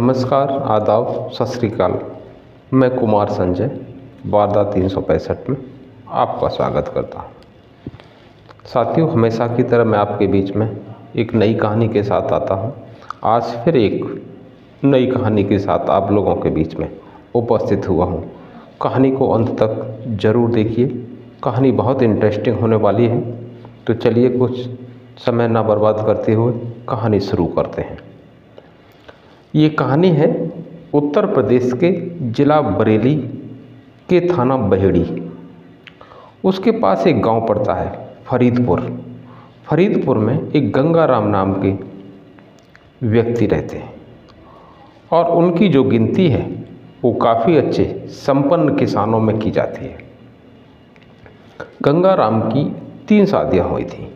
नमस्कार, आदाब, सत श्री अकाल। मैं कुमार संजय वारदा 365 में आपका स्वागत करता हूँ। साथियों, हमेशा की तरह मैं आपके बीच में एक नई कहानी के साथ आता हूँ। आज फिर एक नई कहानी के साथ आप लोगों के बीच में उपस्थित हुआ हूँ। कहानी को अंत तक ज़रूर देखिए, कहानी बहुत इंटरेस्टिंग होने वाली है। तो चलिए कुछ समय ना बर्बाद करते हुए कहानी शुरू करते हैं। ये कहानी है उत्तर प्रदेश के ज़िला बरेली के थाना बहेड़ी। उसके पास एक गांव पड़ता है फरीदपुर। फरीदपुर में एक गंगाराम नाम के व्यक्ति रहते हैं और उनकी जो गिनती है वो काफ़ी अच्छे संपन्न किसानों में की जाती है। गंगाराम की 3 शादियाँ हुई थी।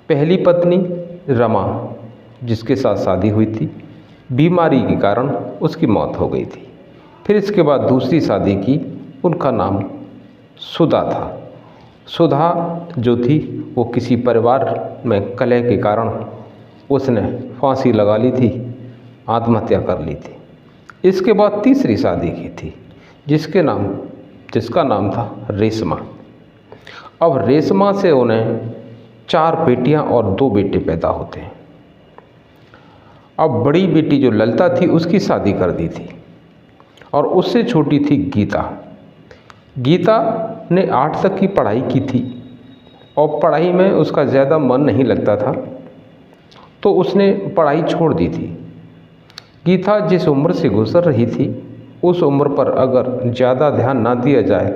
पहली पत्नी रमा, जिसके साथ शादी हुई थी, बीमारी के कारण उसकी मौत हो गई थी। फिर इसके बाद दूसरी शादी की, उनका नाम सुधा था। सुधा जो थी वो किसी परिवार में कलह के कारण उसने फांसी लगा ली थी, आत्महत्या कर ली थी। इसके बाद तीसरी शादी की थी जिसका नाम था रेशमा। अब रेशमा से उन्हें 4 बेटियां और 2 बेटे पैदा होते हैं। अब बड़ी बेटी जो ललिता थी उसकी शादी कर दी थी और उससे छोटी थी गीता। गीता ने 8 तक की पढ़ाई की थी और पढ़ाई में उसका ज़्यादा मन नहीं लगता था, तो उसने पढ़ाई छोड़ दी थी। गीता जिस उम्र से गुजर रही थी उस उम्र पर अगर ज़्यादा ध्यान ना दिया जाए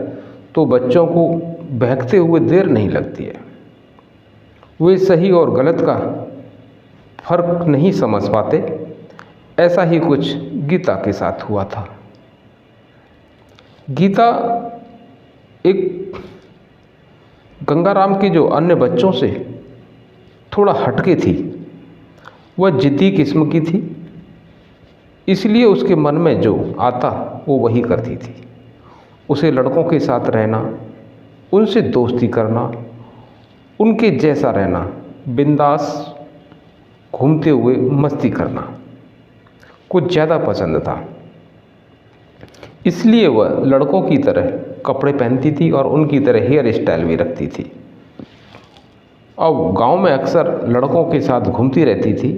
तो बच्चों को बहकते हुए देर नहीं लगती है। वे सही और गलत का फर्क नहीं समझ पाते। ऐसा ही कुछ गीता के साथ हुआ था। गीता एक गंगाराम के जो अन्य बच्चों से थोड़ा हटके थी। वह जिद्दी किस्म की थी, इसलिए उसके मन में जो आता वो वही करती थी। उसे लड़कों के साथ रहना, उनसे दोस्ती करना, उनके जैसा रहना, बिंदास घूमते हुए मस्ती करना कुछ ज़्यादा पसंद था। इसलिए वह लड़कों की तरह कपड़े पहनती थी और उनकी तरह हेयर स्टाइल भी रखती थी। अब गांव में अक्सर लड़कों के साथ घूमती रहती थी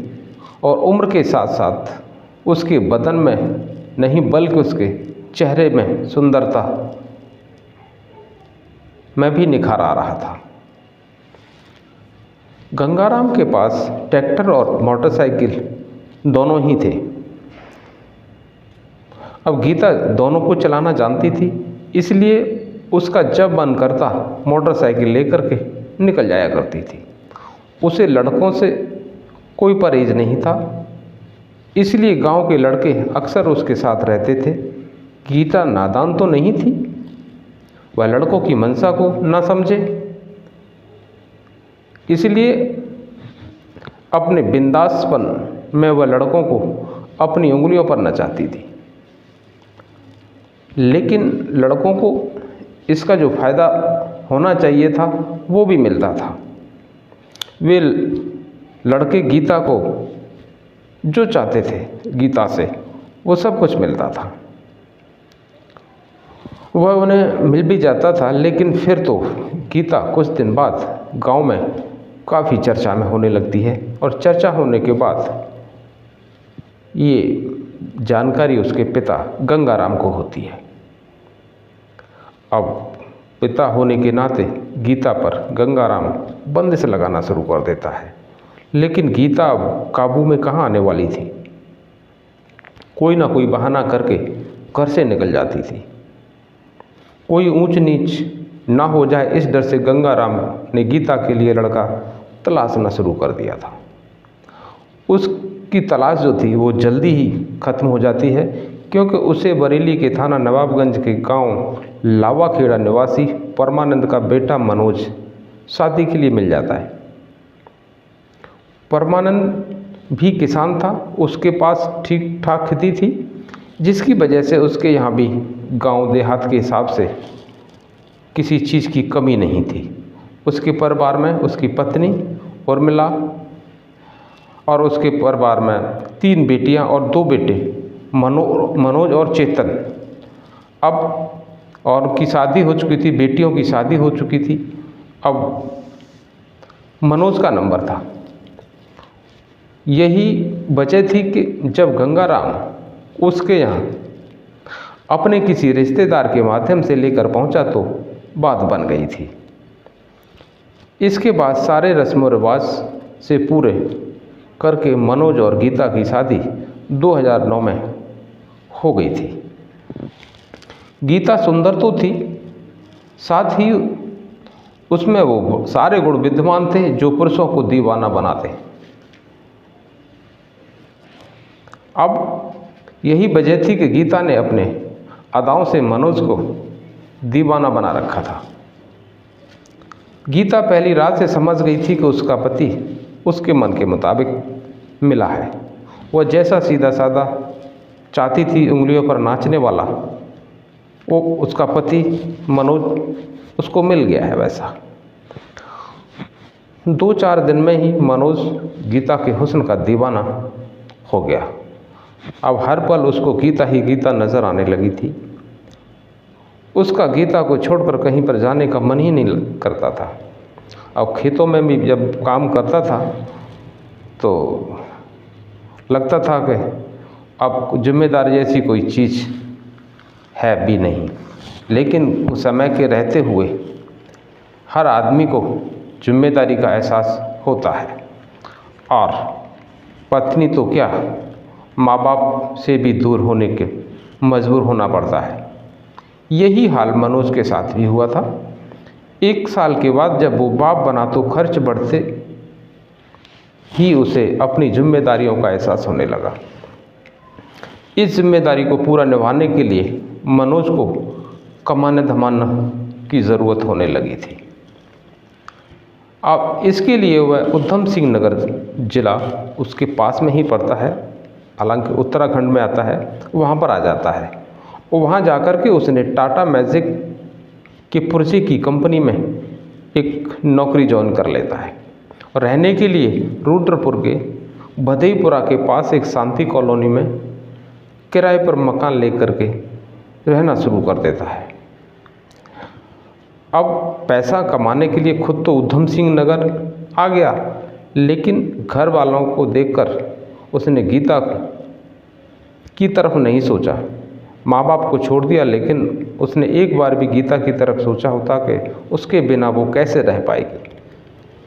और उम्र के साथ साथ उसके बदन में नहीं बल्कि उसके चेहरे में सुंदरता में भी निखार आ रहा था। गंगाराम के पास ट्रैक्टर और मोटरसाइकिल दोनों ही थे। अब गीता दोनों को चलाना जानती थी, इसलिए उसका जब मन करता मोटरसाइकिल लेकर के निकल जाया करती थी। उसे लड़कों से कोई परहेज नहीं था, इसलिए गांव के लड़के अक्सर उसके साथ रहते थे। गीता नादान तो नहीं थी, वह लड़कों की मंशा को ना समझे, इसलिए अपने बिंदासपन में वह लड़कों को अपनी उंगलियों पर नचाती थी। लेकिन लड़कों को इसका जो फ़ायदा होना चाहिए था वो भी मिलता था। वे लड़के गीता को जो चाहते थे गीता से वो सब कुछ मिलता था। वह उन्हें मिल भी जाता था, लेकिन फिर तो गीता कुछ दिन बाद गांव में काफ़ी चर्चा में होने लगती है और चर्चा होने के बाद ये जानकारी उसके पिता गंगाराम को होती है। अब पिता होने के नाते गीता पर गंगाराम बंदिश लगाना शुरू कर देता है, लेकिन गीता अब काबू में कहाँ आने वाली थी। कोई ना कोई बहाना करके घर से निकल जाती थी। कोई ऊंच नीच ना हो जाए इस डर से गंगाराम ने गीता के लिए लड़का तलाशना शुरू कर दिया था। उसकी तलाश जो थी वो जल्दी ही ख़त्म हो जाती है, क्योंकि उसे बरेली के थाना नवाबगंज के गांव लावाखेड़ा निवासी परमानंद का बेटा मनोज शादी के लिए मिल जाता है। परमानंद भी किसान था, उसके पास ठीक ठाक खेती थी, जिसकी वजह से उसके यहाँ भी गांव देहात के हिसाब से किसी चीज़ की कमी नहीं थी। उसके परिवार में उसकी पत्नी उर्मिला और उसके परिवार में 3 बेटियां और 2 बेटे मनोज और चेतन। अब और उनकी शादी हो चुकी थी, बेटियों की शादी हो चुकी थी। अब मनोज का नंबर था। यही वजह थी कि जब गंगाराम उसके यहाँ अपने किसी रिश्तेदार के माध्यम से लेकर पहुंचा तो बात बन गई थी। इसके बाद सारे रस्म व रिवाज से पूरे करके मनोज और गीता की शादी 2009 में हो गई थी। गीता सुंदर तो थी, साथ ही उसमें वो सारे गुण विद्यमान थे जो पुरुषों को दीवाना बनाते। अब यही वजह थी कि गीता ने अपने अदाओं से मनोज को दीवाना बना रखा था। गीता पहली रात से समझ गई थी कि उसका पति उसके मन के मुताबिक मिला है। वह जैसा सीधा साधा चाहती थी, उंगलियों पर नाचने वाला, वो उसका पति मनोज उसको मिल गया है वैसा। 2-4 दिन में ही मनोज गीता के हुस्न का दीवाना हो गया। अब हर पल उसको गीता ही गीता नज़र आने लगी थी। उसका गीता को छोड़कर कहीं पर जाने का मन ही नहीं करता था। अब खेतों में भी जब काम करता था तो लगता था कि अब जिम्मेदारी जैसी कोई चीज़ है भी नहीं। लेकिन उस समय के रहते हुए हर आदमी को जिम्मेदारी का एहसास होता है, और पत्नी तो क्या, माँ बाप से भी दूर होने के मजबूर होना पड़ता है। यही हाल मनोज के साथ भी हुआ था। 1 साल के बाद जब वो बाप बना तो खर्च बढ़ते ही उसे अपनी जिम्मेदारियों का एहसास होने लगा। इस जिम्मेदारी को पूरा निभाने के लिए मनोज को कमाने धमाने की ज़रूरत होने लगी थी। अब इसके लिए वह उधम सिंह नगर जिला उसके पास में ही पड़ता है, हालांकि उत्तराखंड में आता है, वहाँ पर आ जाता है। और वहाँ जाकर के उसने टाटा मैजिक के पुर्जे की कंपनी में एक नौकरी ज्वाइन कर लेता है। और रहने के लिए रुद्रपुर के भदेईपुरा के पास एक शांति कॉलोनी में किराए पर मकान लेकर के रहना शुरू कर देता है। अब पैसा कमाने के लिए खुद तो उधम सिंह नगर आ गया, लेकिन घर वालों को देखकर उसने गीता की तरफ नहीं सोचा। माँ बाप को छोड़ दिया, लेकिन उसने एक बार भी गीता की तरफ सोचा होता कि उसके बिना वो कैसे रह पाएगी।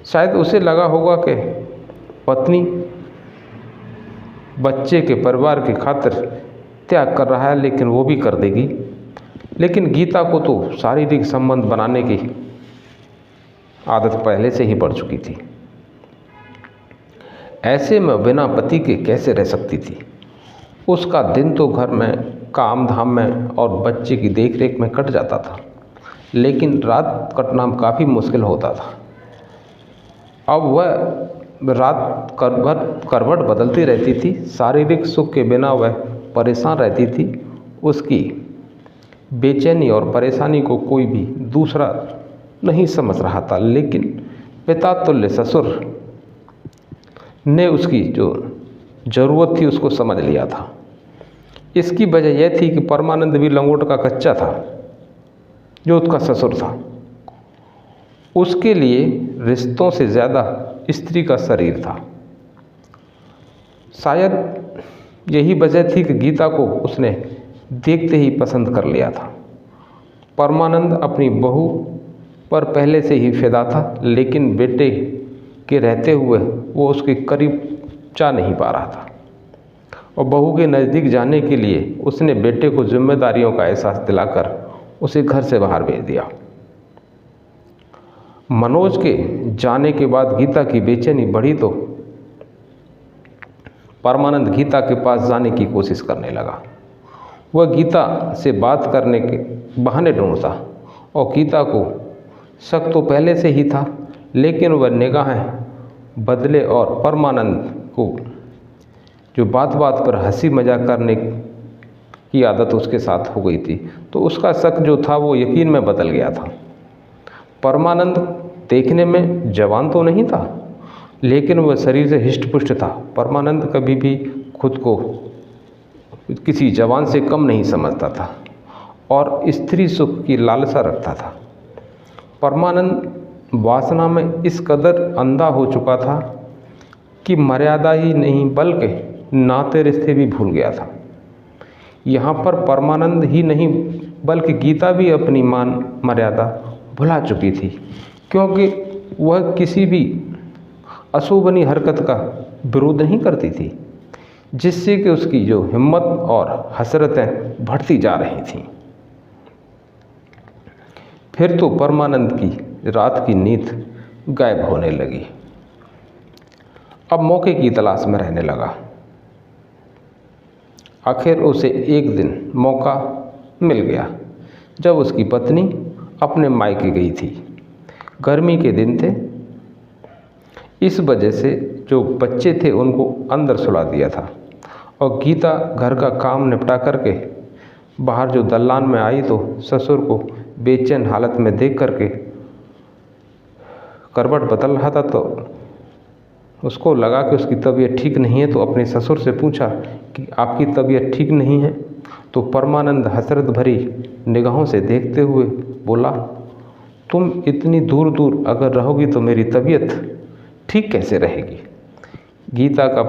शायद उसे लगा होगा कि पत्नी बच्चे के परिवार की खातिर त्याग कर रहा है, लेकिन वो भी कर देगी। लेकिन गीता को तो शारीरिक संबंध बनाने की आदत पहले से ही पड़ चुकी थी। ऐसे में बिना पति के कैसे रह सकती थी। उसका दिन तो घर में काम धाम में और बच्चे की देखरेख में कट जाता था, लेकिन रात कटना काफ़ी मुश्किल होता था। अब वह रात करवट बदलती रहती थी। शारीरिक सुख के बिना वह परेशान रहती थी। उसकी बेचैनी और परेशानी को कोई भी दूसरा नहीं समझ रहा था, लेकिन पिता तुल्य ससुर ने उसकी जो ज़रूरत थी उसको समझ लिया था। इसकी वजह यह थी कि परमानंद भी लंगोट का कच्चा था, जो उसका ससुर था। उसके लिए रिश्तों से ज़्यादा स्त्री का शरीर था। शायद यही वजह थी कि गीता को उसने देखते ही पसंद कर लिया था। परमानंद अपनी बहू पर पहले से ही फिदा था, लेकिन बेटे के रहते हुए वो उसके करीब जा नहीं पा रहा था। और बहू के नज़दीक जाने के लिए उसने बेटे को जिम्मेदारियों का एहसास दिलाकर उसे घर से बाहर भेज दिया। मनोज के जाने के बाद गीता की बेचैनी बढ़ी तो परमानंद गीता के पास जाने की कोशिश करने लगा। वह गीता से बात करने के बहाने ढूंढता, और गीता को शक तो पहले से ही था, लेकिन वह निगाहें बदले और परमानंद को जो बात बात पर हंसी मजाक करने की आदत उसके साथ हो गई थी, तो उसका शक जो था वो यकीन में बदल गया था। परमानंद देखने में जवान तो नहीं था, लेकिन वह शरीर से हिष्ट-पुष्ट था। परमानंद कभी भी खुद को किसी जवान से कम नहीं समझता था और स्त्री सुख की लालसा रखता था। परमानंद वासना में इस कदर अंधा हो चुका था कि मर्यादा ही नहीं बल्कि नाते रिश्ते भी भूल गया था। यहाँ पर परमानंद ही नहीं बल्कि गीता भी अपनी मान मर्यादा भुला चुकी थी, क्योंकि वह किसी भी अशोभनीय हरकत का विरोध नहीं करती थी, जिससे कि उसकी जो हिम्मत और हसरतें बढ़ती जा रही थीं। फिर तो परमानंद की रात की नींद गायब होने लगी। अब मौके की तलाश में रहने लगा। आखिर उसे एक दिन मौका मिल गया जब उसकी पत्नी अपने मायके गई थी। गर्मी के दिन थे, इस वजह से जो बच्चे थे उनको अंदर सुला दिया था और गीता घर का काम निपटा करके बाहर जो दलान में आई तो ससुर को बेचैन हालत में देख करके करवट बदल रहा था, तो उसको लगा कि उसकी तबीयत ठीक नहीं है, तो अपने ससुर से पूछा कि आपकी तबीयत ठीक नहीं है। तो परमानंद हसरत भरी निगाहों से देखते हुए बोला, तुम इतनी दूर दूर अगर रहोगी तो मेरी तबीयत ठीक कैसे रहेगी। गीता का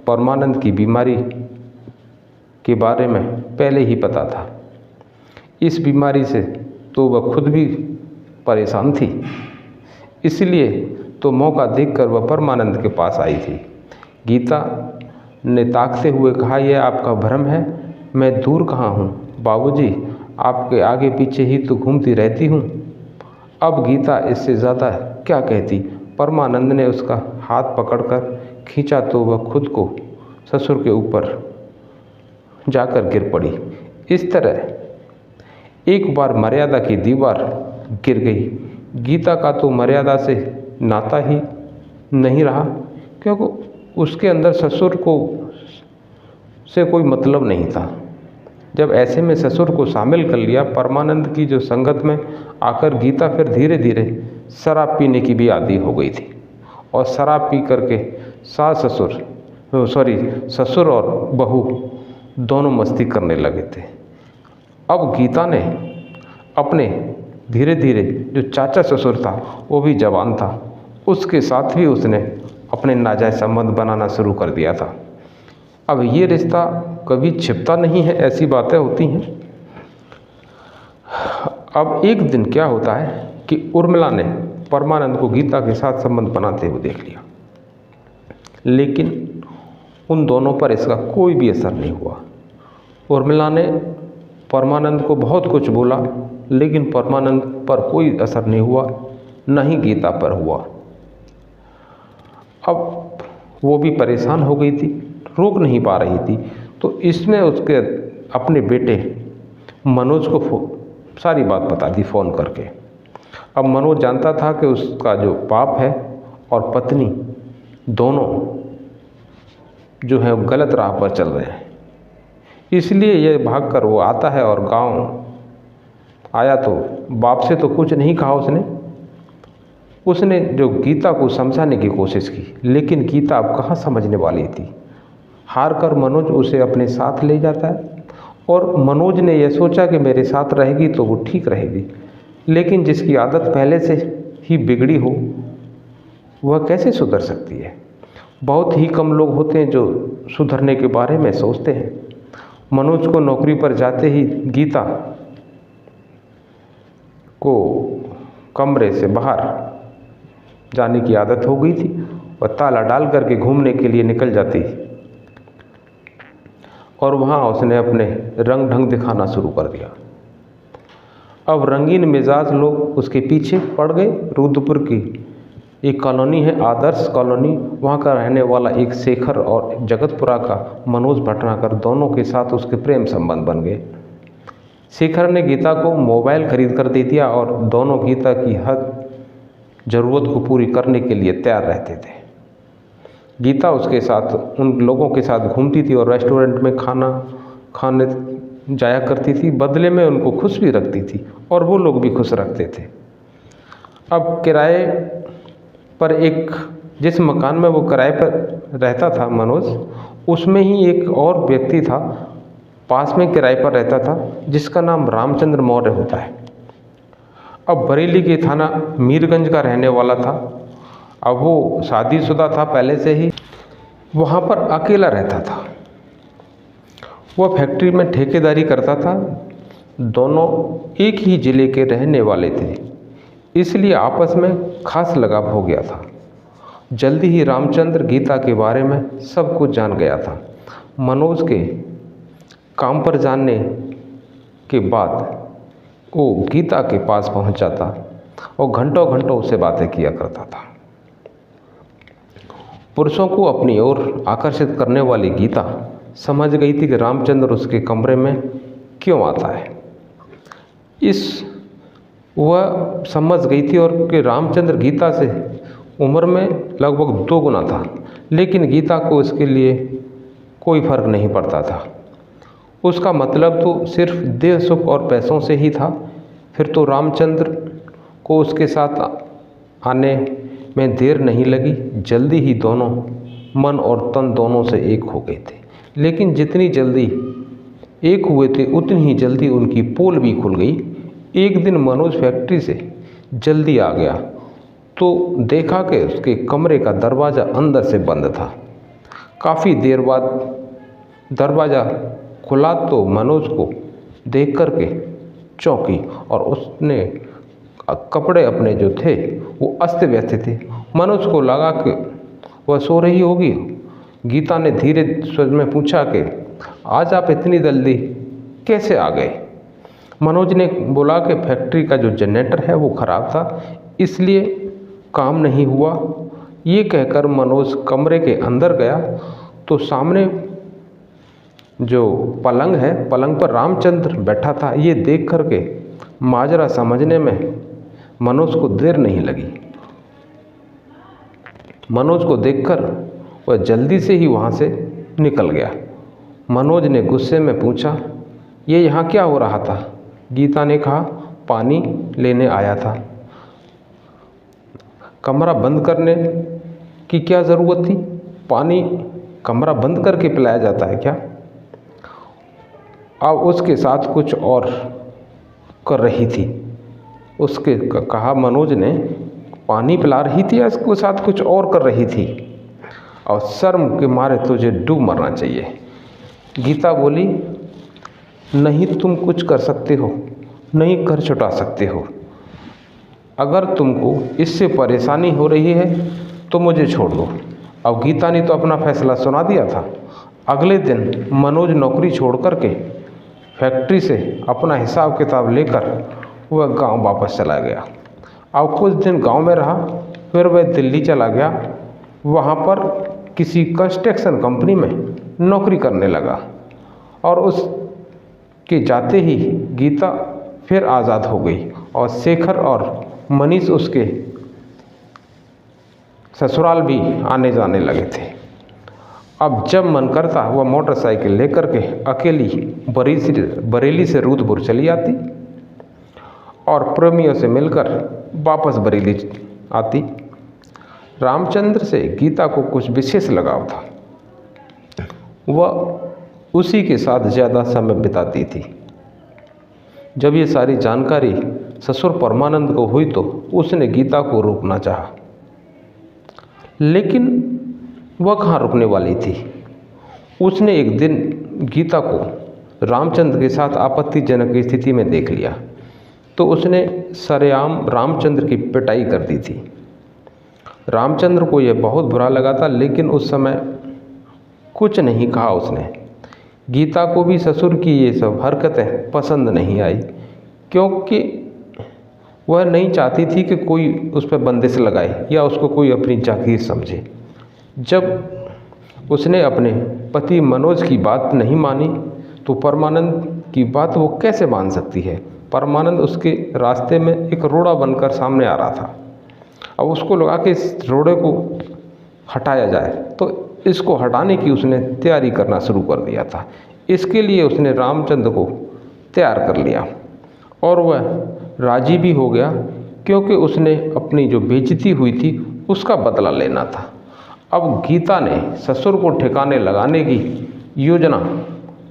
परमानंद की बीमारी के बारे में पहले ही पता था। इस बीमारी से तो वह खुद भी परेशान थी, इसलिए तो मौका देखकर वह परमानंद के पास आई थी। गीता ने ताकते हुए कहा, यह आपका भ्रम है, मैं दूर कहाँ हूँ बाबूजी, आपके आगे पीछे ही तो घूमती रहती हूँ। अब गीता इससे ज़्यादा क्या कहती। परमानंद ने उसका हाथ पकड़कर खींचा तो वह खुद को ससुर के ऊपर जाकर गिर पड़ी। इस तरह एक बार मर्यादा की दीवार गिर गई। गीता का तो मर्यादा से नाता ही नहीं रहा, क्योंकि उसके अंदर ससुर को से कोई मतलब नहीं था। जब ऐसे में ससुर को शामिल कर लिया परमानंद की जो संगत में आकर, गीता फिर धीरे धीरे शराब पीने की भी आदी हो गई थी और शराब पी करके ससुर और बहू दोनों मस्ती करने लगे थे। अब गीता ने अपने धीरे धीरे जो चाचा ससुर था वो भी जवान था, उसके साथ भी उसने अपने नाजायज़ संबंध बनाना शुरू कर दिया था। अब ये रिश्ता कभी छिपता नहीं है, ऐसी बातें होती हैं। अब एक दिन क्या होता है कि उर्मिला ने परमानंद को गीता के साथ संबंध बनाते हुए देख लिया, लेकिन उन दोनों पर इसका कोई भी असर नहीं हुआ। उर्मिला ने परमानंद को बहुत कुछ बोला, लेकिन परमानंद पर कोई असर नहीं हुआ, न ही गीता पर हुआ। अब वो भी परेशान हो गई थी, रोक नहीं पा रही थी, तो इसने उसके अपने बेटे मनोज को सारी बात बता दी फ़ोन करके। अब मनोज जानता था कि उसका जो बाप है और पत्नी दोनों जो है गलत राह पर चल रहे हैं, इसलिए ये भागकर वो आता है और गांव आया तो बाप से तो कुछ नहीं कहा उसने जो गीता को समझाने की कोशिश की, लेकिन गीता अब कहाँ समझने वाली थी। हार कर मनोज उसे अपने साथ ले जाता है और मनोज ने यह सोचा कि मेरे साथ रहेगी तो वो ठीक रहेगी, लेकिन जिसकी आदत पहले से ही बिगड़ी हो वह कैसे सुधर सकती है। बहुत ही कम लोग होते हैं जो सुधरने के बारे में सोचते हैं। मनोज को नौकरी पर जाते ही गीता को कमरे से बाहर जाने की आदत हो गई थी और ताला डाल करके घूमने के लिए निकल जाती और वहाँ उसने अपने रंग ढंग दिखाना शुरू कर दिया। अब रंगीन मिजाज लोग उसके पीछे पड़ गए। रुद्रपुर की एक कॉलोनी है, आदर्श कॉलोनी, वहाँ का रहने वाला एक शेखर और जगतपुरा का मनोज भटनागर, दोनों के साथ उसके प्रेम संबंध बन गए। शेखर ने गीता को मोबाइल खरीद कर दे दिया और दोनों गीता की हर ज़रूरत को पूरी करने के लिए तैयार रहते थे। गीता उसके साथ उन लोगों के साथ घूमती थी और रेस्टोरेंट में खाना खाने जाया करती थी, बदले में उनको खुश भी रखती थी और वो लोग भी खुश रखते थे। अब किराए पर एक जिस मकान में वो किराए पर रहता था मनोज, उसमें ही एक और व्यक्ति था पास में किराए पर रहता था, जिसका नाम रामचंद्र मौर्य होता है। अब बरेली के थाना मीरगंज का रहने वाला था। अब वो शादीशुदा था पहले से ही, वहाँ पर अकेला रहता था। वह फैक्ट्री में ठेकेदारी करता था। दोनों एक ही ज़िले के रहने वाले थे, इसलिए आपस में खास लगाव हो गया था। जल्दी ही रामचंद्र गीता के बारे में सब कुछ जान गया था। मनोज के काम पर जानने के बाद वो गीता के पास पहुंच जाता और घंटों घंटों उससे बातें किया करता था। पुरुषों को अपनी ओर आकर्षित करने वाली गीता समझ गई थी कि रामचंद्र उसके कमरे में क्यों आता है। वह समझ गई थी और कि रामचंद्र गीता से उम्र में लगभग 2 गुना था, लेकिन गीता को इसके लिए कोई फर्क नहीं पड़ता था। उसका मतलब तो सिर्फ देह सुख और पैसों से ही था। फिर तो रामचंद्र को उसके साथ आने में देर नहीं लगी। जल्दी ही दोनों मन और तन दोनों से एक हो गए थे। लेकिन जितनी जल्दी एक हुए थे उतनी ही जल्दी उनकी पोल भी खुल गई। एक दिन मनोज फैक्ट्री से जल्दी आ गया तो देखा कि उसके कमरे का दरवाज़ा अंदर से बंद था। काफ़ी देर बाद दरवाज़ा खुला तो मनोज को देख कर के चौंकी और उसने कपड़े अपने जो थे वो अस्त व्यस्त थे। मनोज को लगा कि वह सो रही होगी। गीता ने धीरे स्वर में पूछा कि आज आप इतनी जल्दी कैसे आ गए। मनोज ने बोला कि फैक्ट्री का जो जनरेटर है वो ख़राब था, इसलिए काम नहीं हुआ। ये कहकर मनोज कमरे के अंदर गया तो सामने जो पलंग है, पलंग पर रामचंद्र बैठा था। ये देख कर के माजरा समझने में मनोज को देर नहीं लगी। मनोज को देखकर वह जल्दी से ही वहाँ से निकल गया। मनोज ने गुस्से में पूछा, ये यहाँ क्या हो रहा था? गीता ने कहा, पानी लेने आया था। कमरा बंद करने की क्या ज़रूरत थी? पानी कमरा बंद करके पिलाया जाता है क्या? अब उसके साथ कुछ और कर रही थी। उसके कहा मनोज ने, पानी पिला रही थी या इसके साथ कुछ और कर रही थी? और शर्म के मारे तुझे डूब मरना चाहिए। गीता बोली, नहीं तुम कुछ कर सकते हो, नहीं कर छुटा सकते हो। अगर तुमको इससे परेशानी हो रही है तो मुझे छोड़ दो। अब गीता ने तो अपना फैसला सुना दिया था। अगले दिन मनोज नौकरी छोड़ कर के फैक्ट्री से अपना हिसाब किताब लेकर वह गांव वापस चला गया। अब कुछ दिन गांव में रहा, फिर वह दिल्ली चला गया। वहां पर किसी कंस्ट्रक्शन कंपनी में नौकरी करने लगा और उसके जाते ही गीता फिर आज़ाद हो गई और शेखर और मनीष उसके ससुराल भी आने जाने लगे थे। अब जब मन करता वह मोटरसाइकिल लेकर के अकेली बरेली से रूदपुर चली आती और प्रेमियों से मिलकर वापस बरेली आती। रामचंद्र से गीता को कुछ विशेष लगाव था। वह उसी के साथ ज़्यादा समय बिताती थी। जब ये सारी जानकारी ससुर परमानंद को हुई तो उसने गीता को रोकना चाहा, लेकिन वह कहाँ रुकने वाली थी। उसने एक दिन गीता को रामचंद्र के साथ आपत्तिजनक स्थिति में देख लिया तो उसने सरेआम रामचंद्र की पिटाई कर दी थी। रामचंद्र को यह बहुत बुरा लगा था, लेकिन उस समय कुछ नहीं कहा उसने। गीता को भी ससुर की ये सब हरकतें पसंद नहीं आई, क्योंकि वह नहीं चाहती थी कि कोई उस पर बंदिश लगाए या उसको कोई अपनी जागीर समझे। जब उसने अपने पति मनोज की बात नहीं मानी तो परमानंद की बात वो कैसे मान सकती है। परमानंद उसके रास्ते में एक रोड़ा बनकर सामने आ रहा था। अब उसको लगा कि इस रोड़े को हटाया जाए, तो इसको हटाने की उसने तैयारी करना शुरू कर दिया था। इसके लिए उसने रामचंद्र को तैयार कर लिया और वह राजी भी हो गया, क्योंकि उसने अपनी जो बेइज्जती हुई थी उसका बदला लेना था। अब गीता ने ससुर को ठिकाने लगाने की योजना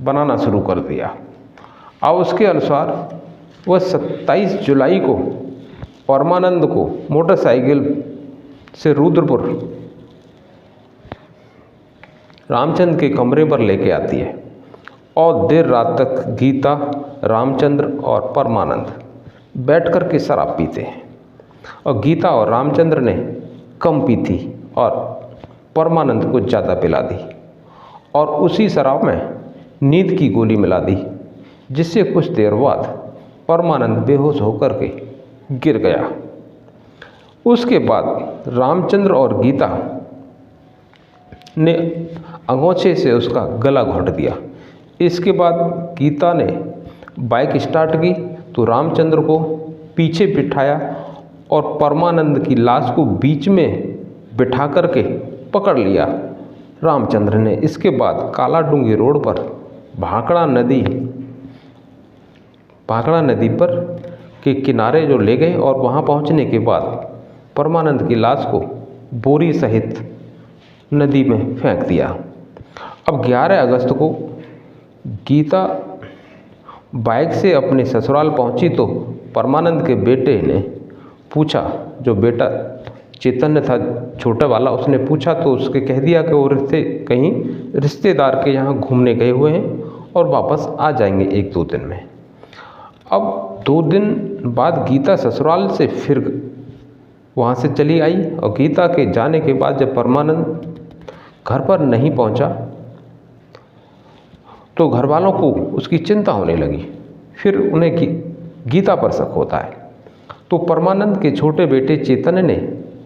बनाना शुरू कर दिया। अब उसके अनुसार वह 27 जुलाई को परमानंद को मोटरसाइकिल से रुद्रपुर रामचंद्र के कमरे पर लेके आती है और देर रात तक गीता, रामचंद्र और परमानंद बैठ कर के शराब पीते हैं। और गीता और रामचंद्र ने कम पी थी और परमानंद को ज़्यादा पिला दी और उसी शराब में नींद की गोली मिला दी, जिससे कुछ देर बाद परमानंद बेहोश होकर के गिर गया। उसके बाद रामचंद्र और गीता ने अंगोछे से उसका गला घोंट दिया। इसके बाद गीता ने बाइक स्टार्ट की तो रामचंद्र को पीछे बिठाया और परमानंद की लाश को बीच में बिठा करके पकड़ लिया रामचंद्र ने। इसके बाद काला डूंगी रोड पर भाखड़ा नदी पर के किनारे जो ले गए और वहां पहुंचने के बाद परमानंद की लाश को बोरी सहित नदी में फेंक दिया। अब 11 अगस्त को गीता बाइक से अपने ससुराल पहुंची तो परमानंद के बेटे ने पूछा, जो बेटा चैतन्य था छोटा वाला, उसने पूछा तो उसके कह दिया कि वो कहीं रिश्तेदार के यहाँ घूमने गए हुए हैं और वापस आ जाएंगे 1-2 दिन में। अब 2 दिन बाद गीता ससुराल से फिर वहाँ से चली आई और गीता के जाने के बाद जब परमानंद घर पर नहीं पहुँचा तो घर वालों को उसकी चिंता होने लगी। फिर उन्हें गीता पर शक होता है तो परमानंद के छोटे बेटे चैतन्य ने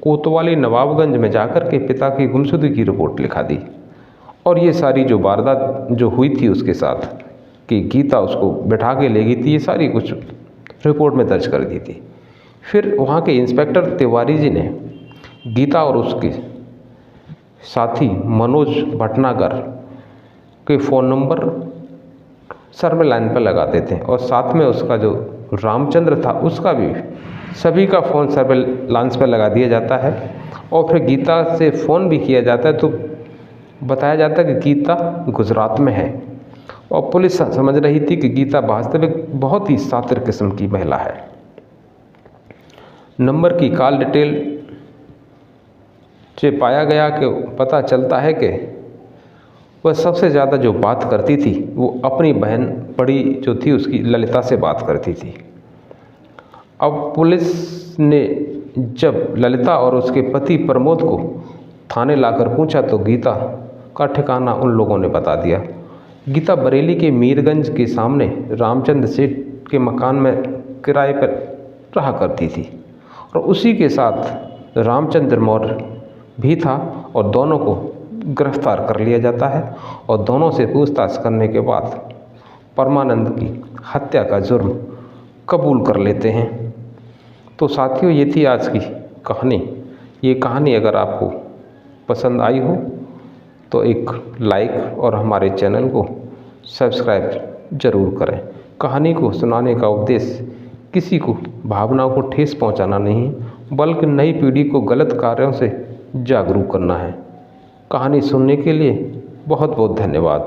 कोतवाली नवाबगंज में जाकर के पिता की गुमशुदगी की रिपोर्ट लिखा दी और ये सारी जो वारदात जो हुई थी उसके साथ कि गीता उसको बैठा के ले गई थी, ये सारी कुछ रिपोर्ट में दर्ज कर दी थी। फिर वहाँ के इंस्पेक्टर तिवारी जी ने गीता और उसके साथी मनोज भटनागर के फ़ोन नंबर सर्वे लाइन पर लगाते थे और साथ में उसका जो रामचंद्र था उसका भी सभी का फ़ोन सर्वे लाइन्स पर लगा दिया जाता है। और फिर गीता से फ़ोन भी किया जाता है तो बताया जाता है कि गीता गुजरात में है और पुलिस समझ रही थी कि गीता वास्तविक बहुत ही शातिर किस्म की महिला है। नंबर की कॉल डिटेल से पाया गया कि पता चलता है कि वह सबसे ज़्यादा जो बात करती थी वो अपनी बहन बड़ी जो थी उसकी ललिता से बात करती थी। अब पुलिस ने जब ललिता और उसके पति प्रमोद को थाने लाकर पूछा तो गीता का ठिकाना उन लोगों ने बता दिया। गीता बरेली के मीरगंज के सामने रामचंद्र सेठ के मकान में किराए पर रहा करती थी और उसी के साथ रामचंद्र मौर्य भी था और दोनों को गिरफ्तार कर लिया जाता है और दोनों से पूछताछ करने के बाद परमानंद की हत्या का जुर्म कबूल कर लेते हैं। तो साथियों, ये थी आज की कहानी। ये कहानी अगर आपको पसंद आई हो तो एक लाइक और हमारे चैनल को सब्सक्राइब ज़रूर करें। कहानी को सुनाने का उद्देश्य किसी को भावनाओं को ठेस पहुंचाना नहीं, बल्कि नई पीढ़ी को गलत कार्यों से जागरूक करना है। कहानी सुनने के लिए बहुत बहुत धन्यवाद।